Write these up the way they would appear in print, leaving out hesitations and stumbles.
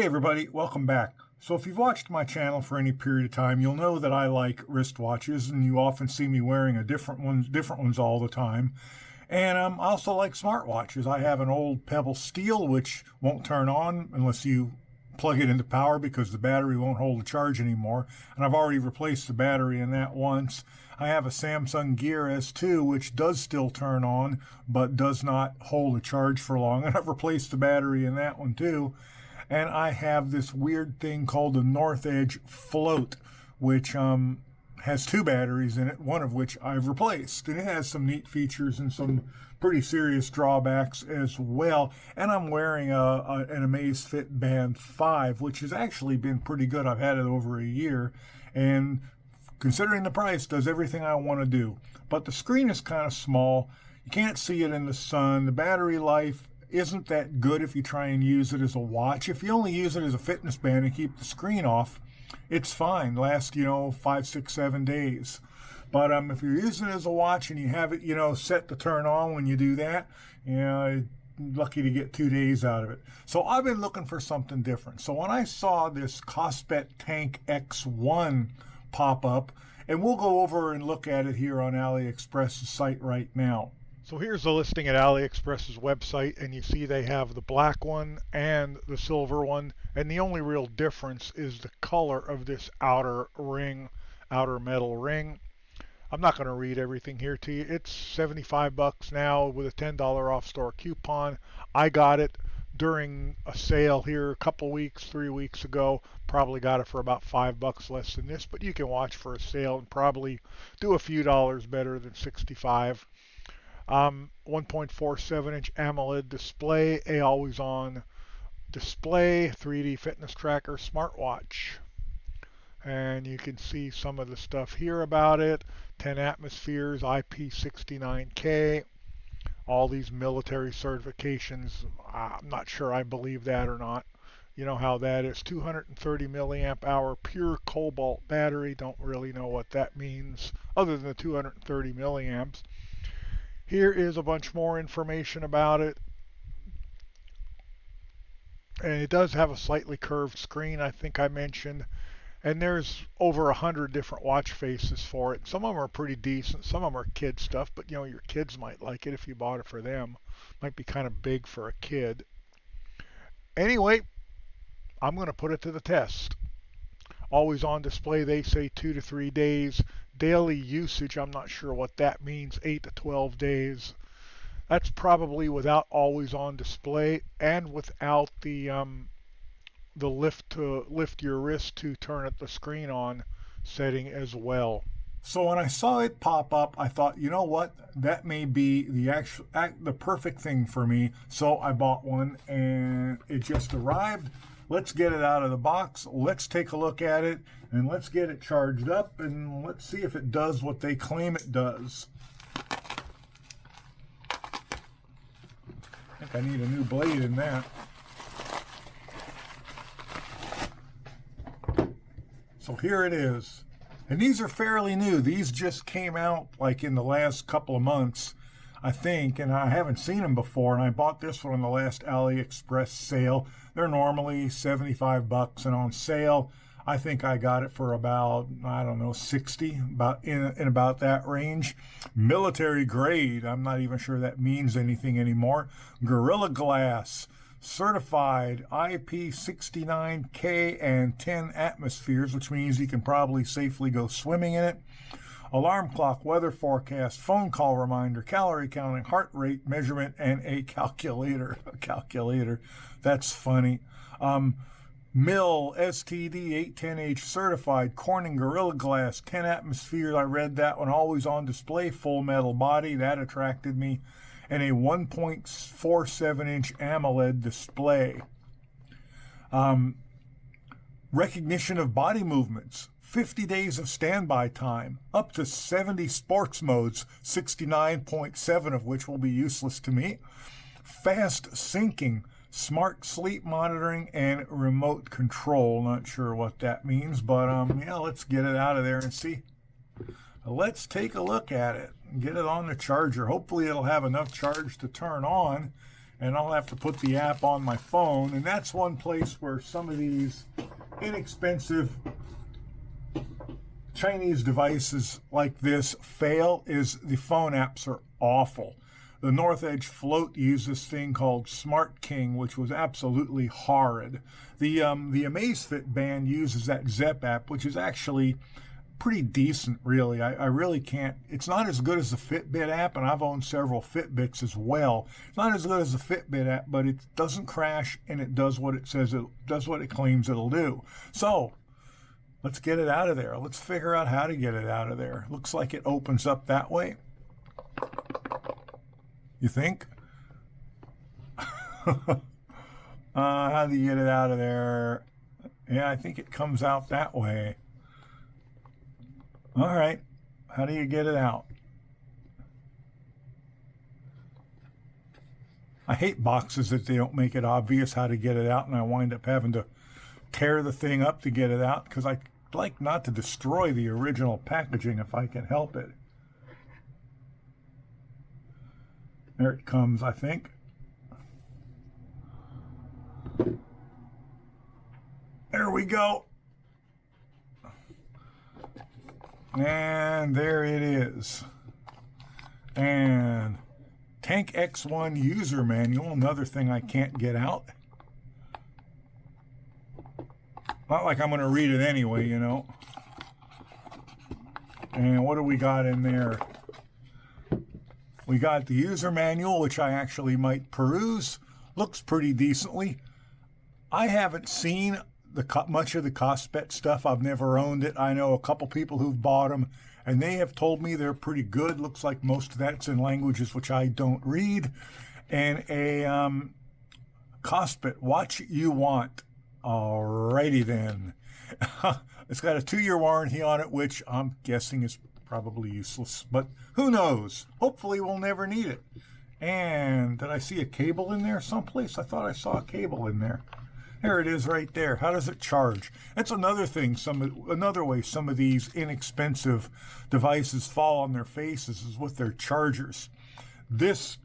Hey everybody, welcome back. So if you've watched my channel for any period of time, you'll know that I like wristwatches, and you often see me wearing different ones all the time. And I also like smartwatches. I have an old Pebble Steel, which won't turn on unless you plug it into power because the battery won't hold the charge anymore. And I've already replaced the battery in that once. I have a Samsung Gear S2, which does still turn on, but does not hold a charge for long. And I've replaced the battery in that one too. And I have this weird thing called the North Edge Float, which has two batteries in it, one of which I've replaced. And it has some neat features and some pretty serious drawbacks as well. And I'm wearing an Amazfit Band 5, which has actually been pretty good. I've had it over a year, and considering the price, does everything I want to do. But the screen is kind of small. You can't see it in the sun. The battery life isn't that good if you try and use it as a watch. If you only use it as a fitness band and keep the screen off, it's fine. Lasts, 5, 6, 7 days. But if you're using it as a watch and you have it, set to turn on when you do that, you're lucky to get 2 days out of it. So I've been looking for something different. So when I saw this Kospet Tank X1 pop up, and we'll go over and look at it here on AliExpress's site right now. So here's the listing at AliExpress's website, and you see they have the black one and the silver one, and the only real difference is the color of this outer metal ring. I'm not going to read everything here to you. It's 75 bucks now with a $10 off store coupon. I got it during a sale here a couple weeks, 3 weeks ago. Probably got it for about $5 less than this, but you can watch for a sale and probably do a few dollars better than 65. 1.47 inch AMOLED display, a always on display, 3D fitness tracker smartwatch. And you can see some of the stuff here about it. 10 atmospheres, IP69K, all these military certifications. I'm not sure I believe that or not. You know how that is. 230 milliamp hour pure cobalt battery. Don't really know what that means other than the 230 milliamps. Here is a bunch more information about it. And it does have a slightly curved screen, I think I mentioned. And there's over 100 different watch faces for it. Some of them are pretty decent. Some of them are kid stuff, but your kids might like it if you bought it for them. Might be kind of big for a kid. Anyway, I'm going to put it to the test. Always on display, they say 2 to 3 days. Daily usage, I'm not sure what that means, 8 to 12 days. That's probably without always on display and without the lift your wrist to turn the screen on setting as well. So when I saw it pop up, I thought, you know what, that may be the perfect thing for me. So I bought one, and it just arrived. Let's get it out of the box. Let's take a look at it, and let's get it charged up, and let's see if it does what they claim it does. I think I need a new blade in that. So here it is. And these are fairly new. These just came out like in the last couple of months, I think, and I haven't seen them before. And I bought this one on the last AliExpress sale. They're normally 75 bucks, and on sale, I think I got it for about, 60, about in about that range. Military grade. I'm not even sure that means anything anymore. Gorilla Glass. Certified IP69K and 10 atmospheres, which means you can probably safely go swimming in it. Alarm clock, weather forecast, phone call reminder, calorie counting, heart rate measurement, and a calculator. A calculator. That's funny. MIL STD 810H certified, Corning Gorilla Glass, 10 atmospheres. I read that one. Always on display, full metal body. That attracted me. And a 1.47 inch AMOLED display. Recognition of body movements, 50 days of standby time, up to 70 sports modes, 69.7 of which will be useless to me. Fast syncing, smart sleep monitoring, and remote control. Not sure what that means, but yeah, let's get it out of there and see. Let's take a look at it and get it on the charger. Hopefully it'll have enough charge to turn on, and I'll have to put the app on my phone. And that's one place where some of these inexpensive Chinese devices like this fail, is the phone apps are awful. The North Edge Float used this thing called Smart King, which was absolutely horrid. The Amazfit band uses that Zep app, which is actually pretty decent, really. I really can't. It's not as good as the Fitbit app, and I've owned several Fitbits as well. It's not as good as the Fitbit app, but it doesn't crash, and it does what it says it does, what it claims it'll do. So let's get it out of there. Let's figure out how to get it out of there. Looks like it opens up that way. You think? How do you get it out of there? Yeah, I think it comes out that way. All right. How do you get it out? I hate boxes that they don't make it obvious how to get it out, and I wind up having to tear the thing up to get it out, because I like not to destroy the original packaging if I can help it. There it comes, I think. There we go. And there it is. And Tank X1 user manual, another thing I can't get out. Not like I'm going to read it anyway, you know. And what do we got in there? We got the user manual, which I actually might peruse. Looks pretty decently. I haven't seen much of the Kospet stuff. I've never owned it. I know a couple people who've bought them, and they have told me they're pretty good. Looks like most of that's in languages which I don't read. And a Kospet Watch You Want. Alrighty then. It's got a 2-year warranty on it, which I'm guessing is probably useless, but who knows? Hopefully we'll never need it. And did I see a cable in there someplace? I thought I saw a cable in there. There it is right there. How does it charge? That's another thing, another way some of these inexpensive devices fall on their faces is with their chargers. This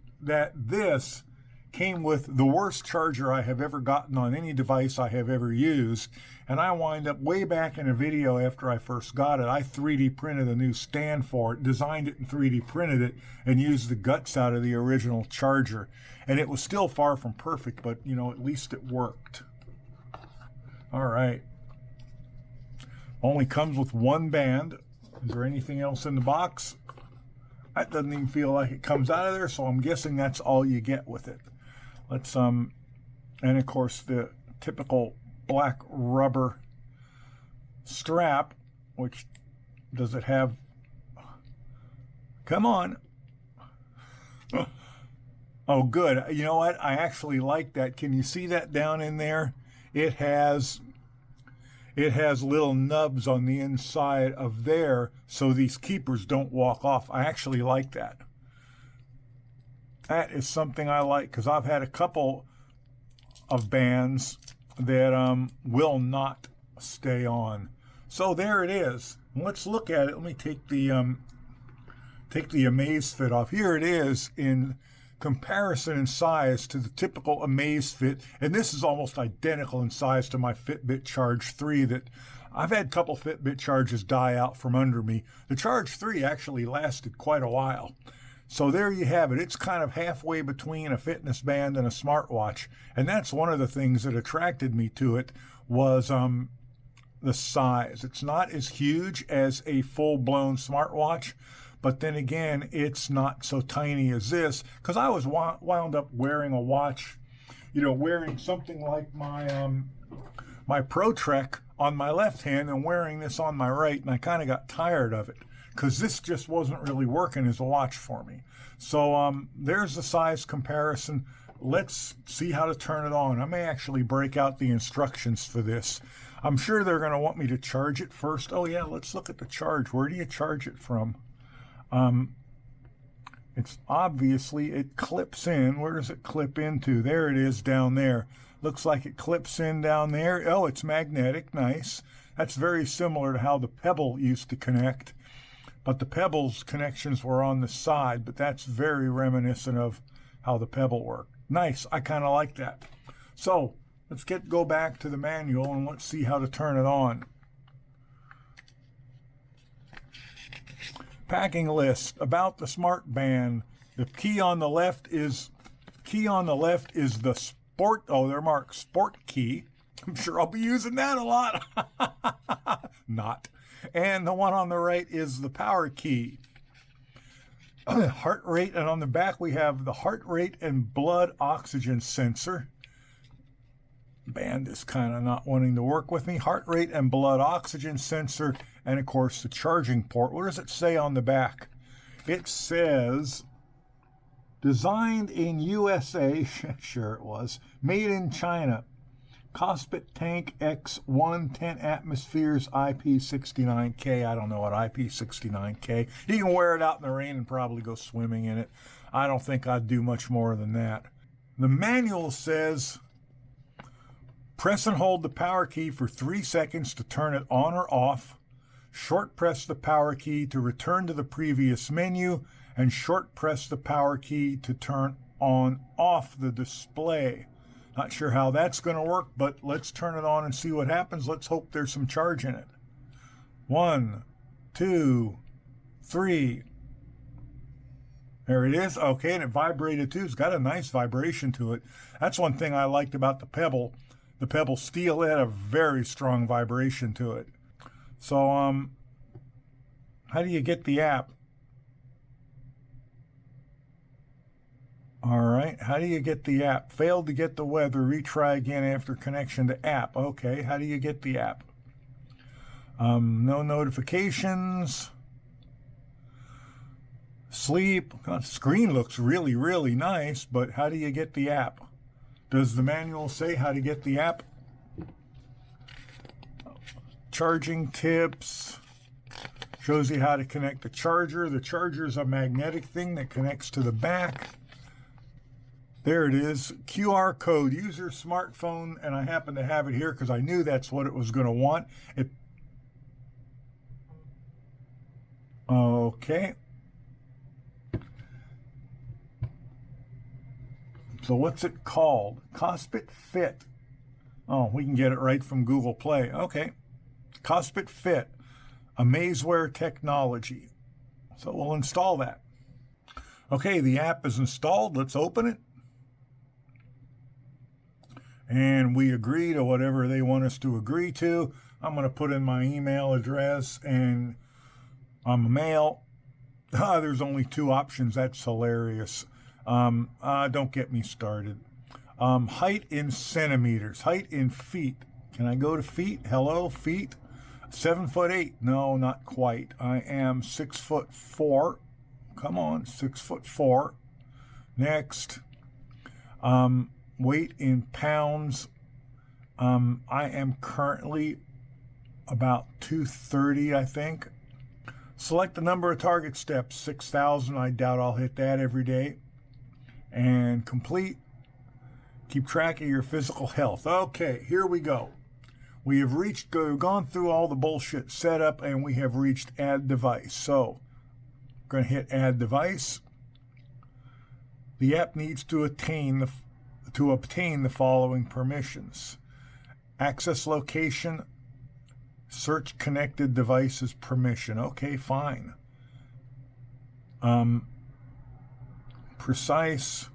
came with the worst charger I have ever gotten on any device I have ever used, and I wind up way back in a video after I first got it. I 3D printed a new stand for it, designed it and 3D printed it, and used the guts out of the original charger. And it was still far from perfect, but you know, at least it worked. All right. Only comes with one band. Is there anything else in the box? That doesn't even feel like it comes out of there, so I'm guessing that's all you get with it. Let's and of course the typical black rubber strap, which does it have? Come on. Oh, good. You know what? I actually like that. Can you see that down in there? It has little nubs on the inside of there, so these keepers don't walk off. I actually like that. That is something I like, because I've had a couple of bands that will not stay on. So there it is. Let's look at it. Let me take the Amazfit off. Here it is in comparison in size to the typical Amazfit, and this is almost identical in size to my Fitbit Charge 3 that I've had a couple Fitbit charges die out from under me. The Charge 3 actually lasted quite a while. So there you have it. It's kind of halfway between a fitness band and a smartwatch. And that's one of the things that attracted me to it was the size. It's not as huge as a full-blown smartwatch, but then again, it's not so tiny as this, because I was wound up wearing a watch, you know, wearing something like my Pro Trek on my left hand and wearing this on my right, and I kind of got tired of it, because this just wasn't really working as a watch for me. So there's the size comparison. Let's see how to turn it on. I may actually break out the instructions for this. I'm sure they're going to want me to charge it first. Oh yeah, let's look at the charge. Where do you charge it from? It's obviously, it clips in. Where does it clip into? There it is down there. Looks like it clips in down there. Oh, it's magnetic. Nice. That's very similar to how the Pebble used to connect. But the Pebble's connections were on the side, but that's very reminiscent of how the Pebble worked. Nice. I kind of like that. So let's go back to the manual and let's see how to turn it on. Packing list about the Smart Band. The key on the left is the sport. Oh, they're marked sport key. I'm sure I'll be using that a lot. Not. And the one on the right is the power key. Heart rate, and on the back we have the heart rate and blood oxygen sensor. Band is kind of not wanting to work with me. Heart rate and blood oxygen sensor, and of course the charging port. What does it say on the back? It says designed in USA, sure it was, made in China. Kospet Tank X1 10 atmospheres IP69K. I don't know what IP69K. You can wear it out in the rain and probably go swimming in it. I don't think I'd do much more than that. The manual says press and hold the power key for 3 seconds to turn it on or off. Short press the power key to return to the previous menu, and short press the power key to turn on off the display. Not sure how that's going to work, but let's turn it on and see what happens. Let's hope there's some charge in it. 1, 2, 3. There it is. Okay, and it vibrated too. It's got a nice vibration to it. That's one thing I liked about the Pebble. The Pebble Steel, it had a very strong vibration to it. So, how do you get the app? All right, how do you get the app? Failed to get the weather. Retry again after connection to app. Okay, how do you get the app? No notifications. Sleep. God, the screen looks really, really nice, but how do you get the app? Does the manual say how to get the app? Charging tips. Shows you how to connect the charger. The charger is a magnetic thing that connects to the back. There it is, QR code, use your smartphone, and I happen to have it here because I knew that's what it was going to want. Okay. So what's it called? Kospet Fit. Oh, we can get it right from Google Play. Okay. Kospet Fit, Amazeware technology. So we'll install that. Okay, the app is installed. Let's open it. And we agree to whatever they want us to agree to. I'm going to put in my email address, and I'm a male. There's only 2 options. That's hilarious. Don't get me started. Height in centimeters. Height in feet. Can I go to feet? Hello, feet. 7'8". No, not quite. I am 6'4". Come on, 6'4". Next. Weight in pounds. I am currently about 230, I think. Select the number of target steps, 6,000. I doubt I'll hit that every day. And complete. Keep track of your physical health. Okay, here we go. We have gone through all the bullshit setup, and we have reached add device. So, I'm going to hit add device. The app needs to obtain the following permissions: access location, search connected devices permission. Okay, fine. Precise.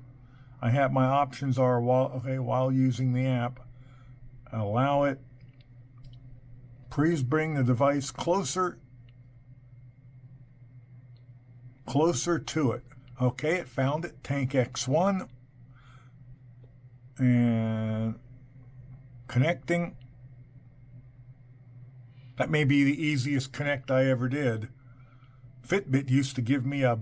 I have my options are while using the app. Allow it. Please bring the device closer to it. Okay, it found it. Tank X1. And connecting. That may be the easiest connect I ever did. Fitbit used to give me a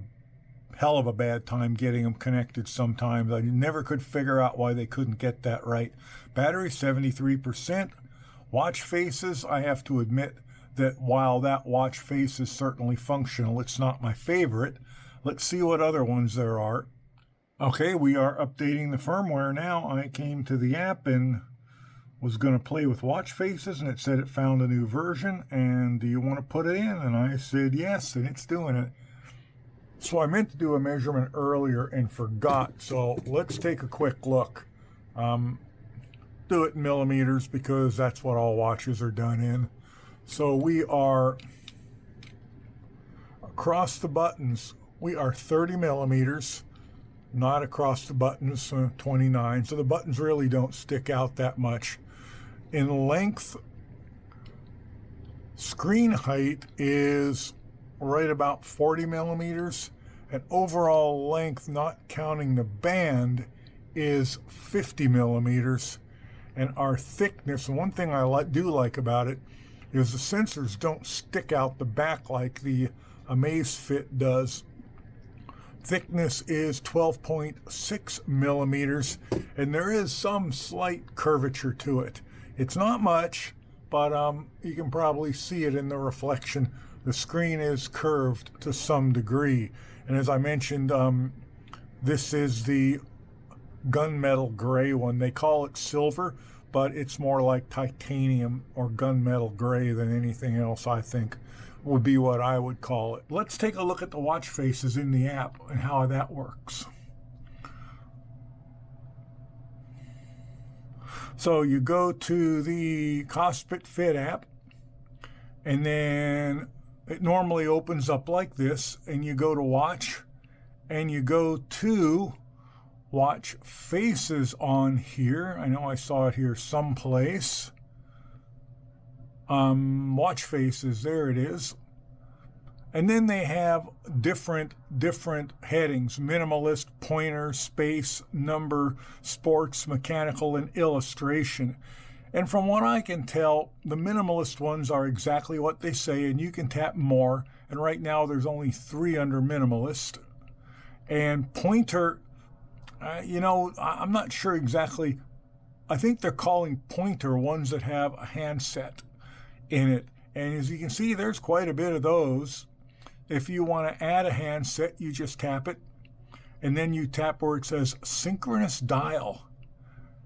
hell of a bad time getting them connected sometimes. I never could figure out why they couldn't get that right. Battery 73%. Watch faces, I have to admit that while that watch face is certainly functional, it's not my favorite. Let's see what other ones there are. Okay, we are updating the firmware now. I came to the app and was going to play with watch faces, and it said it found a new version, and do you want to put it in? And I said yes, and it's doing it. So I meant to do a measurement earlier and forgot, so let's take a quick look. Do it in millimeters because that's what all watches are done in. So we are, across the buttons, we are 30 millimeters, not across the buttons, 29. So the buttons really don't stick out that much. In length, screen height is right about 40 millimeters, and overall length, not counting the band, is 50 millimeters. And our thickness, and one thing I do like about it is the sensors don't stick out the back like the Amazfit does. Thickness is 12.6 millimeters, and there is some slight curvature to it. It's not much, but you can probably see it in the reflection. The screen is curved to some degree. And as I mentioned, this is the gunmetal gray one. They call it silver, but it's more like titanium or gunmetal gray than anything else, I think, would be what I would call it. Let's take a look at the watch faces in the app and how that works. So you go to the Kospet Fit app, and then it normally opens up like this, and you go to watch, and you go to watch faces on here. I know I saw it here someplace. Watch faces, there it is. And then they have different headings: minimalist, pointer, space, number, sports, mechanical, and illustration. And from what I can tell, the minimalist ones are exactly what they say, and you can tap more. And right now there's only 3 under minimalist. And pointer, I'm not sure exactly. I think they're calling pointer ones that have a handset in it. And as you can see, there's quite a bit of those. If you want to add a handset, you just tap it, and then you tap where it says synchronous dial,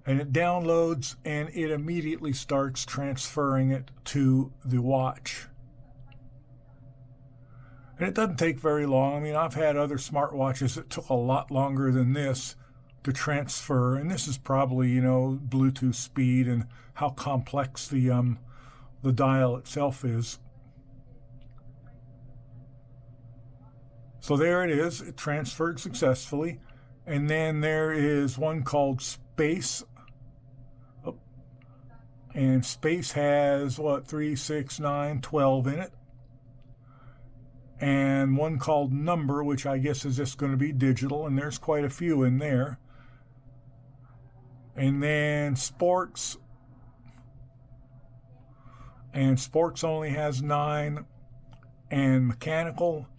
and it downloads, and it immediately starts transferring it to the watch. And it doesn't take very long. I mean, I've had other smartwatches that took a lot longer than this to transfer, and this is probably, Bluetooth speed and how complex the dial itself is. So there it is. It transferred successfully. And then there is one called Space. And Space has, 3, 6, 9, 12 in it. And one called Number, which I guess is just going to be digital. And there's quite a few in there. And then Sports. And Sports only has 9. And Mechanical,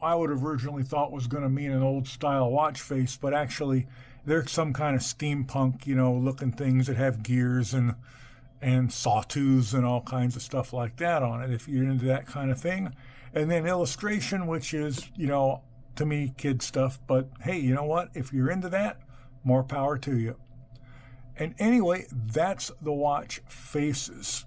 I would have originally thought was going to mean an old style watch face, but actually there's some kind of steampunk, looking things that have gears and sawtooths and all kinds of stuff like that on it, if you're into that kind of thing. And then illustration, which is, to me, kid stuff, but hey, you know what? If you're into that, more power to you. And anyway, that's the watch faces.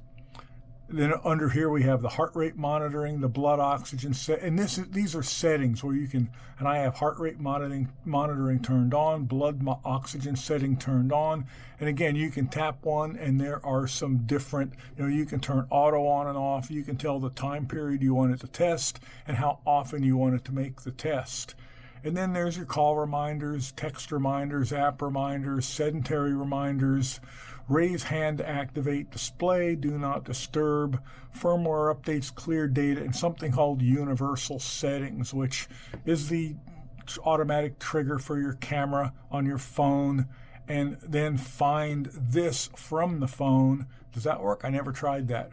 Then under here we have the heart rate monitoring, the blood oxygen set, and these are settings where you can, and I have heart rate monitoring turned on, blood oxygen setting turned on, and again you can tap one and there are some different, you can turn auto on and off, you can tell the time period you want it to test and how often you want it to make the test. And then there's your call reminders, text reminders, app reminders, sedentary reminders, raise hand to activate display, do not disturb, firmware updates, clear data, and something called universal settings, which is the automatic trigger for your camera on your phone, and then find this from the phone. Does that work? I never tried that.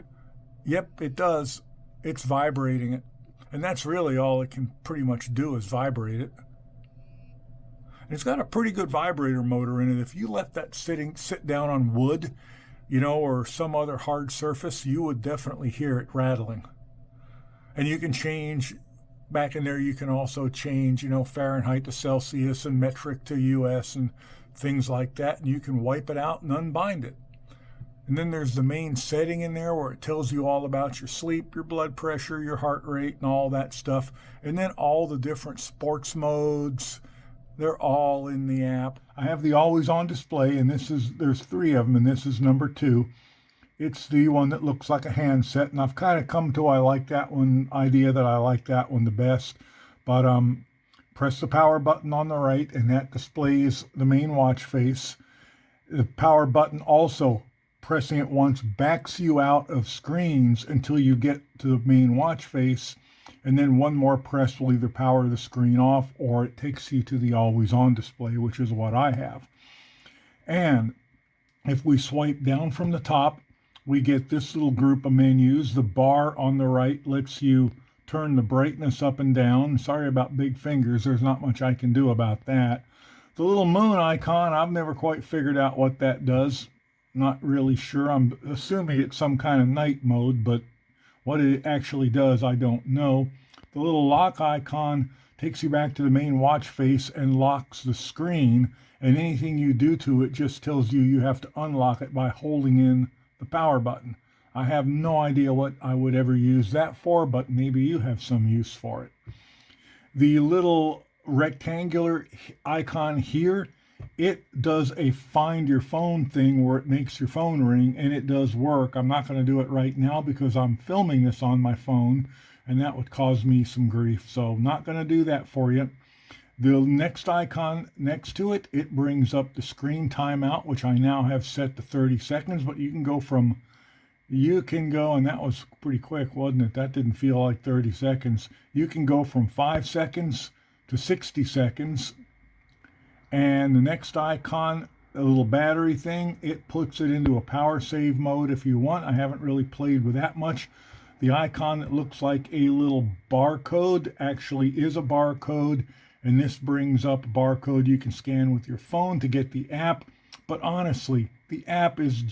Yep, it does. It's vibrating it. And that's really all it can pretty much do is vibrate it. And it's got a pretty good vibrator motor in it. If you let that sit down on wood, or some other hard surface, you would definitely hear it rattling. And you can change, back in there you can also change, Fahrenheit to Celsius and metric to US and things like that. And you can wipe it out and unbind it. And then there's the main setting in there where it tells you all about your sleep, your blood pressure, your heart rate, and all that stuff. And then all the different sports modes, they're all in the app. I have the always on display, and there's 3 of them, and this is number 2. It's the one that looks like a handset, and I've kind of come to I like that one the best. But press the power button on the right, and that displays the main watch face. The power button also, pressing it once, backs you out of screens until you get to the main watch face, and then one more press will either power the screen off or it takes you to the always on display, which is what I have. And if we swipe down from the top, we get this little group of menus. The bar on the right lets you turn the brightness up and down. Sorry about big fingers, there's not much I can do about that. The little moon icon, I've never quite figured out what that does. Not really sure. I'm assuming it's some kind of night mode, but what it actually does, I don't know. The little lock icon takes you back to the main watch face and locks the screen, and anything you do to it just tells you you have to unlock it by holding in the power button. I have no idea what I would ever use that for, but maybe you have some use for it. The little rectangular icon here, it does a find your phone thing where it makes your phone ring, and it does work. I'm not going to do it right now because I'm filming this on my phone, and that would cause me some grief. So not going to do that for you. The next icon next to it, it brings up the screen timeout, which I now have set to 30 seconds, but you can go, and that was pretty quick, wasn't it? That didn't feel like 30 seconds. You can go from 5 seconds to 60 seconds. And the next icon, a little battery thing, it puts it into a power save mode if you want. I haven't really played with that much. The icon that looks like a little barcode actually is a barcode, and this brings up a barcode you can scan with your phone to get the app. But honestly, the app is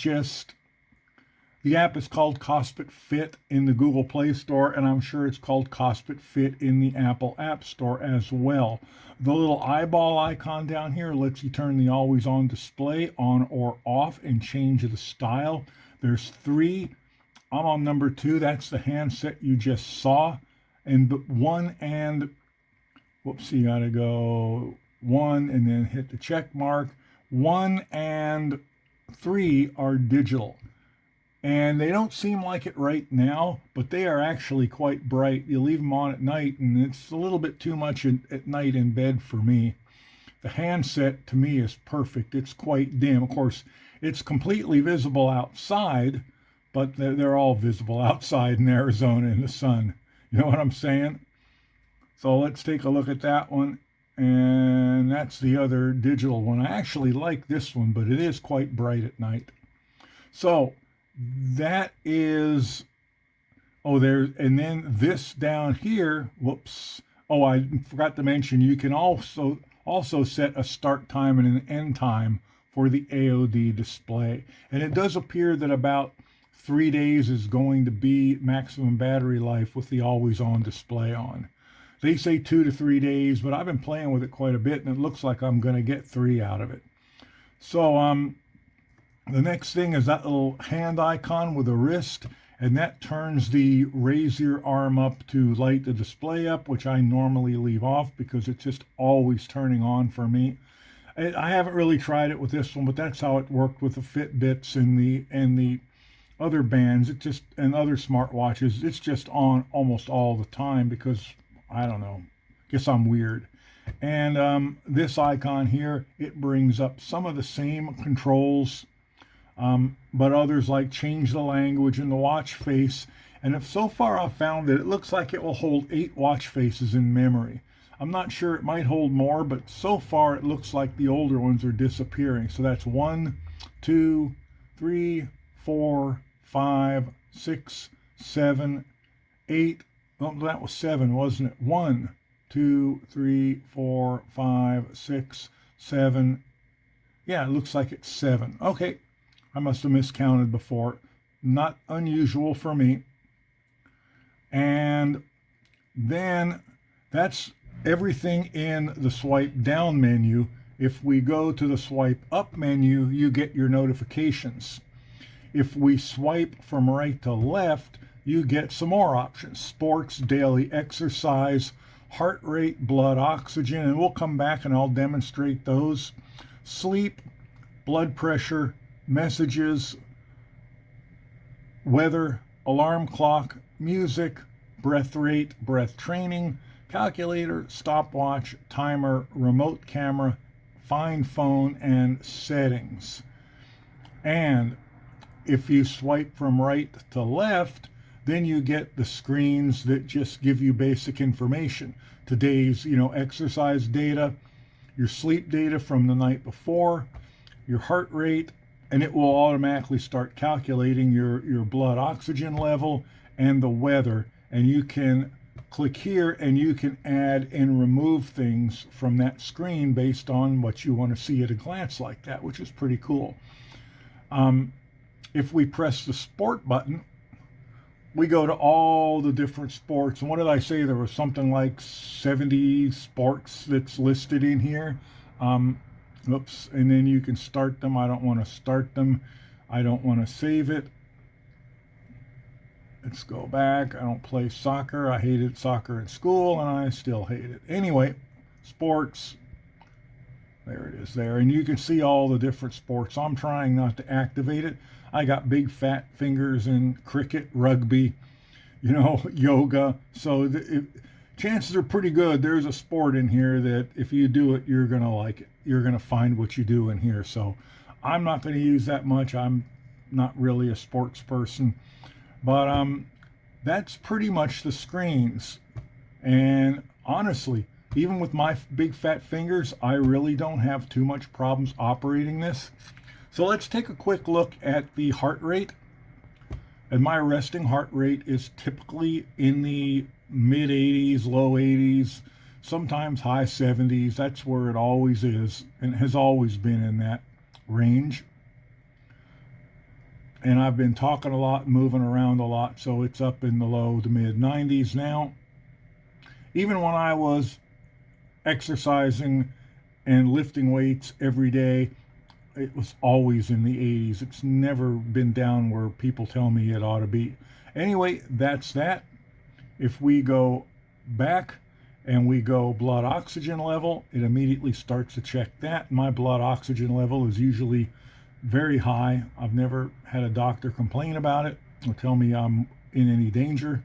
called Kospet Fit in the Google Play Store, and I'm sure it's called Kospet Fit in the Apple App Store as well. The little eyeball icon down here lets you turn the always on display on or off and change the style. There's 3. I'm on number 2. That's the handset you just saw. And you gotta go 1 and then hit the check mark. 1 and 3 are digital. And they don't seem like it right now, but they are actually quite bright. You leave them on at night, and it's a little bit too much at night in bed for me. The handset, to me, is perfect. It's quite dim. Of course, it's completely visible outside, but they're all visible outside in Arizona in the sun. You know what I'm saying? So let's take a look at that one. And that's the other digital one. I actually like this one, but it is quite bright at night. So that is, and then this down here, I forgot to mention, you can also set a start time and an end time for the AOD display. And it does appear that about 3 days is going to be maximum battery life with the always on display on. They say 2 to 3 days, but I've been playing with it quite a bit, and it looks like I'm going to get 3 out of it. So, the next thing is that little hand icon with a wrist, and that turns the raise your arm up to light the display up, which I normally leave off because it's just always turning on for me. I haven't really tried it with this one, but that's how it worked with the Fitbits and the other bands. And other smartwatches. It's just on almost all the time because, I don't know, guess I'm weird. And this icon here, it brings up some of the same controls, but others like change the language in the watch face. And so far I've found that it looks like it will hold 8 watch faces in memory. I'm not sure, it might hold more, but so far it looks like the older ones are disappearing. So that's 1, 2, 3, 4, 5, 6, 7, 8. Oh, that was 7, wasn't it? 1, 2, 3, 4, 5, 6, 7. Yeah, it looks like it's 7. Okay. I must have miscounted before. Not unusual for me. And then that's everything in the swipe down menu. If we go to the swipe up menu, you get your notifications. If we swipe from right to left, you get some more options: sports, daily exercise, heart rate, blood oxygen, and we'll come back and I'll demonstrate those. Sleep, blood pressure, messages, weather, alarm clock, music, breath rate, breath training, calculator, stopwatch, timer, remote camera, find phone, and settings. And if you swipe from right to left, then you get the screens that just give you basic information. Today's, exercise data, your sleep data from the night before, your heart rate, and it will automatically start calculating your blood oxygen level and the weather. And you can click here and you can add and remove things from that screen based on what you want to see at a glance like that, which is pretty cool. If we press the sport button, we go to all the different sports. And what did I say? There was something like 70 sports that's listed in here. Oops. And then you can start them. I don't want to start them. I don't want to save it. Let's go back. I don't play soccer. I hated soccer in school and I still hate it. Anyway, sports. There it is there. And you can see all the different sports. I'm trying not to activate it. I got big fat fingers in cricket, rugby, yoga. So chances are pretty good there's a sport in here that if you do it, you're going to like it. You're going to find what you do in here. So I'm not going to use that much. I'm not really a sports person. But that's pretty much the screens. And honestly, even with my big fat fingers, I really don't have too much problems operating this. So let's take a quick look at the heart rate. And my resting heart rate is typically in the mid 80s, low 80s, sometimes high 70s. That's where it always is and has always been in that range. And I've been talking a lot, moving around a lot, so it's up in the low to mid 90s now. Even when I was exercising and lifting weights every day, it was always in the 80s. It's never been down where people tell me it ought to be. Anyway, that's that. If we go back and we go blood oxygen level, it immediately starts to check that. My blood oxygen level is usually very high. I've never had a doctor complain about it or tell me I'm in any danger.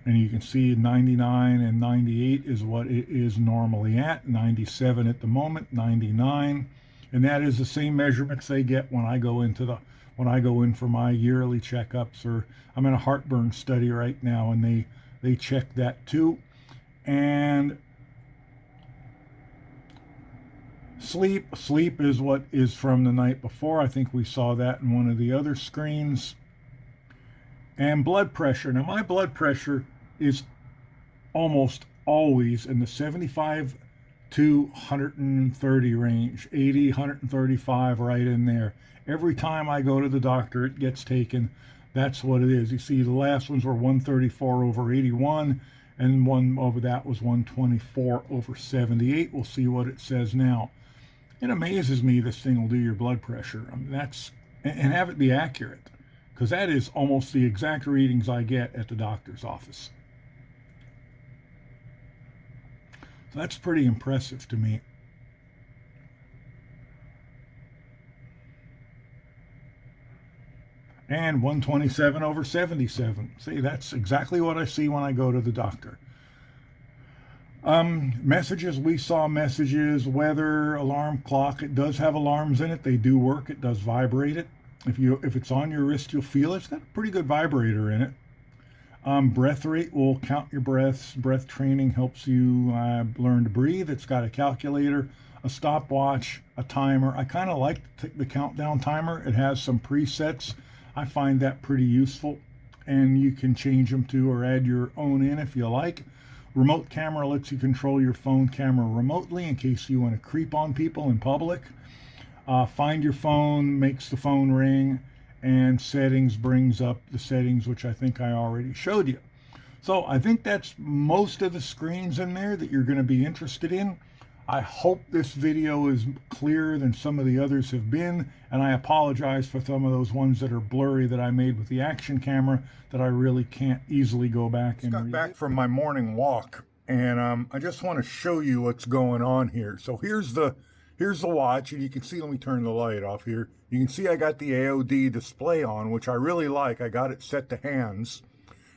And you can see 99 and 98 is what it is normally at. 97 at the moment, 99, and that is the same measurements they get when I go in for my yearly checkups. Or I'm in a heartburn study right now, and they check that too. And sleep is what is from the night before. I think we saw that in one of the other screens. And blood pressure. Now my blood pressure is almost always in the 75 to 130 range, 80, 135, right in there. Every time I go to the doctor, it gets taken. That's what it is. You see, the last ones were 134 over 81, and one over that was 124 over 78. We'll see what it says now. It amazes me this thing will do your blood pressure. I mean, and have it be accurate, because that is almost the exact readings I get at the doctor's office. So that's pretty impressive to me. And 127 over 77. See, that's exactly what I see when I go to the doctor. Messages, we saw messages, weather, alarm clock. It does have alarms in it. They do work. It does vibrate it. If it's on your wrist, you'll feel it. It's got a pretty good vibrator in it. Breath rate will count your breaths. Breath training helps you learn to breathe. It's got a calculator, a stopwatch, a timer. I kind of like the countdown timer. It has some presets. I find that pretty useful, and you can change them to or add your own in if you like. Remote camera lets you control your phone camera remotely in case you want to creep on people in public. Find your phone makes the phone ring, and settings brings up the settings, which I think I already showed you. So I think that's most of the screens in there that you're going to be interested in. I hope this video is clearer than some of the others have been, and I apologize for some of those ones that are blurry that I made with the action camera that I really can't easily go back and read. Back from my morning walk, and I just want to show you what's going on here. So here's the watch, and you can see, let me turn the light off here. You can see I got the AOD display on, which I really like. I got it set to hands,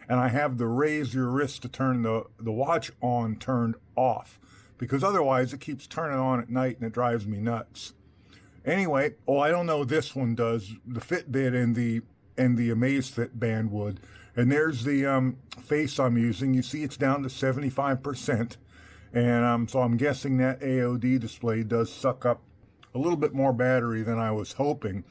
and I have the raise your wrist to turn the watch on turned off, because otherwise it keeps turning on at night and it drives me nuts. Anyway, I don't know, this one does, the Fitbit and the Amazfit band would. And there's the face I'm using. You see it's down to 75%. And so I'm guessing that AOD display does suck up a little bit more battery than I was hoping.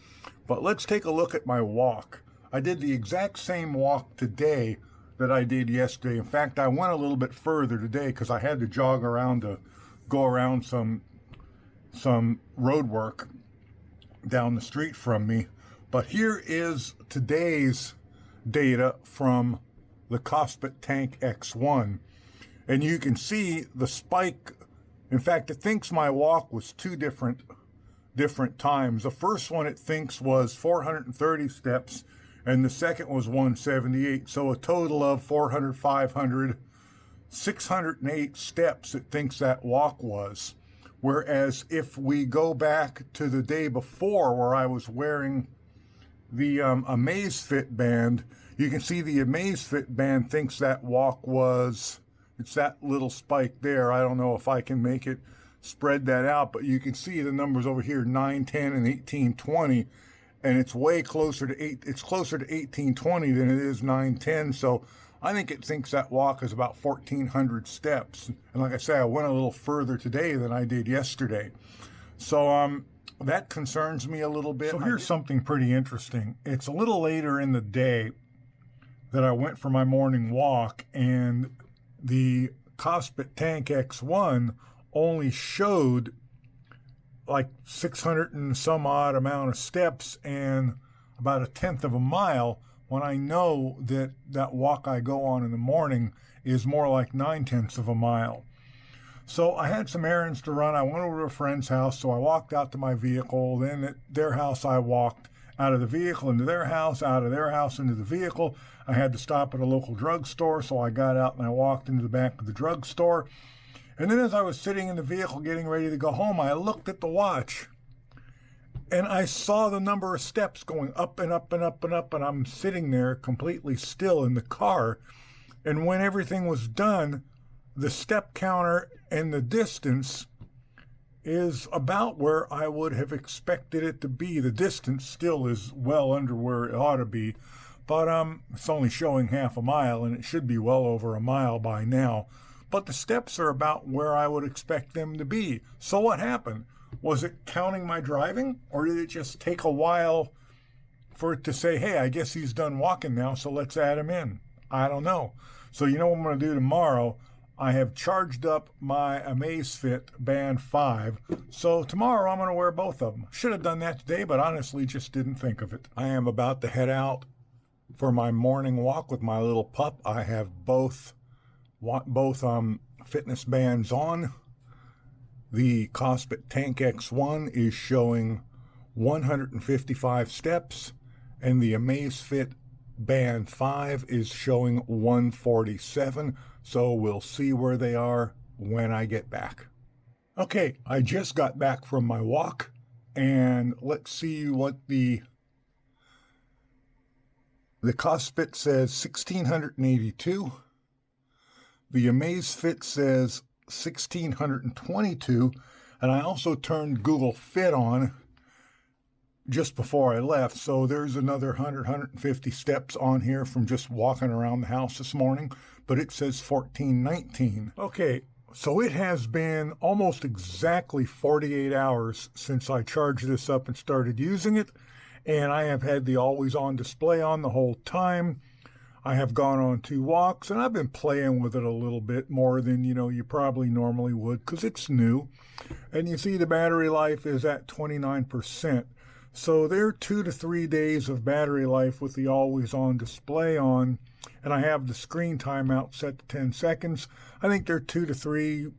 But let's take a look at my walk. I did the exact same walk today that I did yesterday. In fact, I went a little bit further today because I had to jog around to go around some road work down the street from me. But here is today's data from the Kospet Tank X1. And you can see the spike. In fact, it thinks my walk was two different times. The first one it thinks was 430 steps, and the second was 178. So a total of 400, 500, 608 steps it thinks that walk was. Whereas if we go back to the day before where I was wearing the Amazfit band, you can see the Amazfit band thinks that walk was, it's that little spike there. I don't know if I can make it spread that out, but you can see the numbers over here, 9, 10, and 18, 20. And it's way closer to it's closer to 1820 than it is 910. So I think it thinks that walk is about 1,400 steps. And like I say, I went a little further today than I did yesterday. So that concerns me a little bit. So here's something pretty interesting. It's a little later in the day that I went for my morning walk, and the Kospet Tank X1 only showed like 600 and some odd amount of steps and about 1/10 of a mile, when I know that that walk I go on in the morning is more like 9/10 of a mile. So I had some errands to run. I went over to a friend's house, so I walked out to my vehicle. Then at their house, I walked out of the vehicle into their house, out of their house into the vehicle. I had to stop at a local drugstore, so I got out and I walked into the back of the drugstore. And then as I was sitting in the vehicle getting ready to go home, I looked at the watch and I saw the number of steps going up and up and up and up, and I'm sitting there completely still in the car. And when everything was done, the step counter and the distance is about where I would have expected it to be. The distance still is well under where it ought to be, but it's only showing half a mile, and it should be well over a mile by now. But the steps are about where I would expect them to be. So what happened? Was it counting my driving, or did it just take a while for it to say, hey, I guess he's done walking now, so let's add him in? I don't know. So you know what I'm going to do tomorrow? I have charged up my Amazfit Band 5, so tomorrow I'm going to wear both of them. Should have done that today, but honestly just didn't think of it. I am about to head out for my morning walk with my little pup. I have both fitness bands on. The Kospet Tank X1 is showing 155 steps, and the Amazfit Band 5 is showing 147. So we'll see where they are when I get back. Okay, I just got back from my walk, and let's see what the Kospet says 1,682. The Amazfit says 1,622, and I also turned Google Fit on just before I left, so there's another 150 steps on here from just walking around the house this morning, but it says 1,419. Okay, so it has been almost exactly 48 hours since I charged this up and started using it, and I have had the always on display on the whole time. I have gone on 2 walks, and I've been playing with it a little bit more than, you probably normally would, because it's new. And you see the battery life is at 29%. So they're 2 to 3 days of battery life with the always on display on, and I have the screen timeout set to 10 seconds. I think they're 2 to 3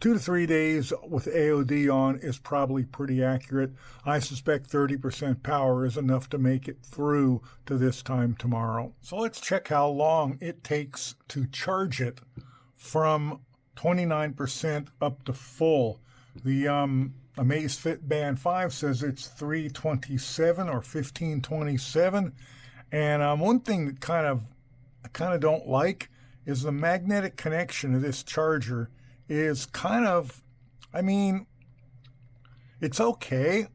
2 to 3 days with AOD on is probably pretty accurate. I suspect 30% power is enough to make it through to this time tomorrow. So let's check how long it takes to charge it from 29% up to full. The Amazfit Band 5 says it's 327 or 1527. And one thing that I kind of don't like is the magnetic connection of this charger is kind of, I mean, it's okay.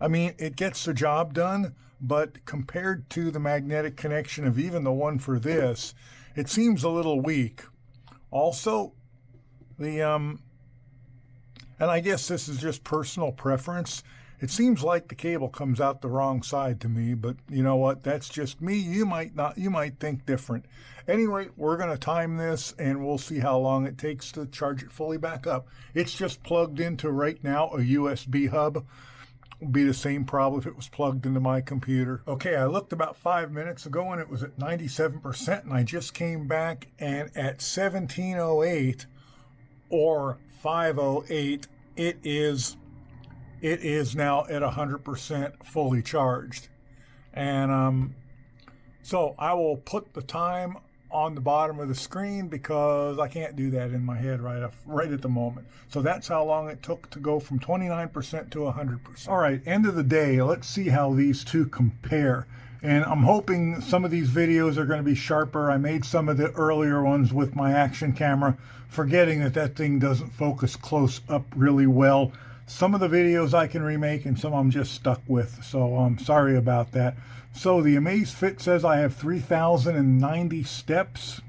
I mean, it gets the job done, but compared to the magnetic connection of even the one for this, it seems a little weak. Also, and I guess this is just personal preference, it seems like the cable comes out the wrong side to me, but you know what? That's just me. You might think different. Anyway, we're going to time this and we'll see how long it takes to charge it fully back up. It's just plugged into right now a USB hub. Would be the same problem if it was plugged into my computer. Okay, I looked about 5 minutes ago and it was at 97%, and I just came back and at 1708 or 508, it is now at 100% fully charged. And so I will put the time on the bottom of the screen because I can't do that in my head right at the moment. So that's how long it took to go from 29% to 100%. All right, end of the day, let's see how these two compare. And I'm hoping some of these videos are going to be sharper. I made some of the earlier ones with my action camera, forgetting that thing doesn't focus close up really well. Some of the videos I can remake and some I'm just stuck with, so I'm sorry about that. So the Amazfit says I have 3,090 steps,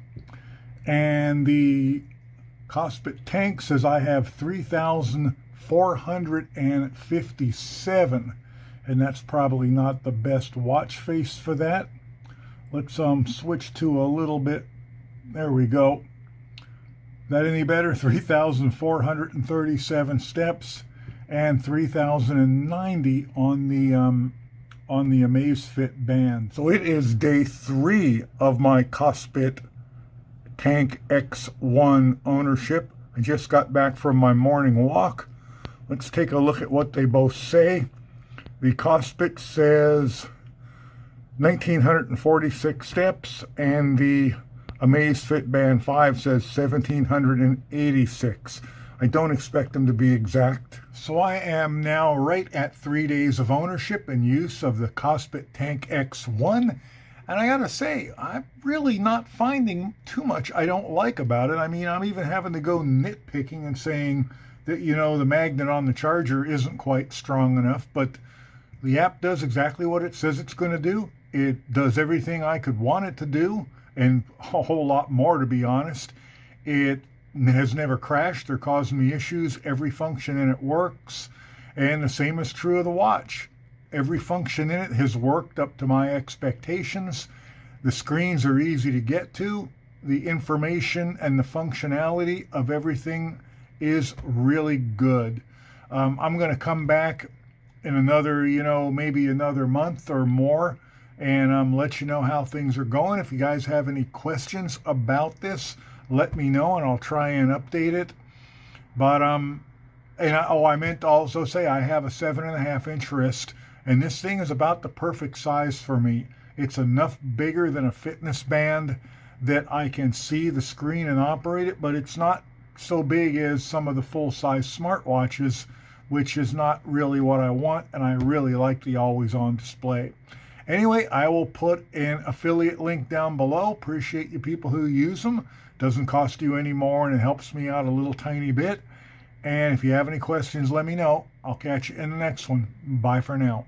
and the Kospet Tank says I have 3,457, and that's probably not the best watch face for that. Let's switch to a little bit. There we go. That any better? 3,437 steps and 3,090 on the Amazfit Band. So it is day 3 of my Kospet Tank X1 ownership. I just got back from my morning walk. Let's take a look at what they both say. The Kospet says 1,946 steps, and the Amazfit Band 5 says 1,786. I don't expect them to be exact. So I am now right at 3 days of ownership and use of the Kospet Tank X1. And I gotta say, I'm really not finding too much I don't like about it. I mean, I'm even having to go nitpicking and saying that, you know, the magnet on the charger isn't quite strong enough, but the app does exactly what it says it's going to do. It does everything I could want it to do, and a whole lot more, to be honest. It has never crashed or caused me issues. Every function in it works, and the same is true of the watch. Every function in it has worked up to my expectations. The screens are easy to get to. The information and the functionality of everything is really good. I'm going to come back in another, maybe another month or more, and let you know how things are going. If you guys have any questions about this, let me know and I'll try and update it. But I meant to also say I have a 7.5-inch wrist, and this thing is about the perfect size for me. It's enough bigger than a fitness band that I can see the screen and operate it, but it's not so big as some of the full-size smartwatches, which is not really what I want, and I really like the always-on display. Anyway, I will put an affiliate link down below. Appreciate you people who use them. Doesn't cost you any more, and it helps me out a little tiny bit. And if you have any questions, let me know. I'll catch you in the next one. Bye for now.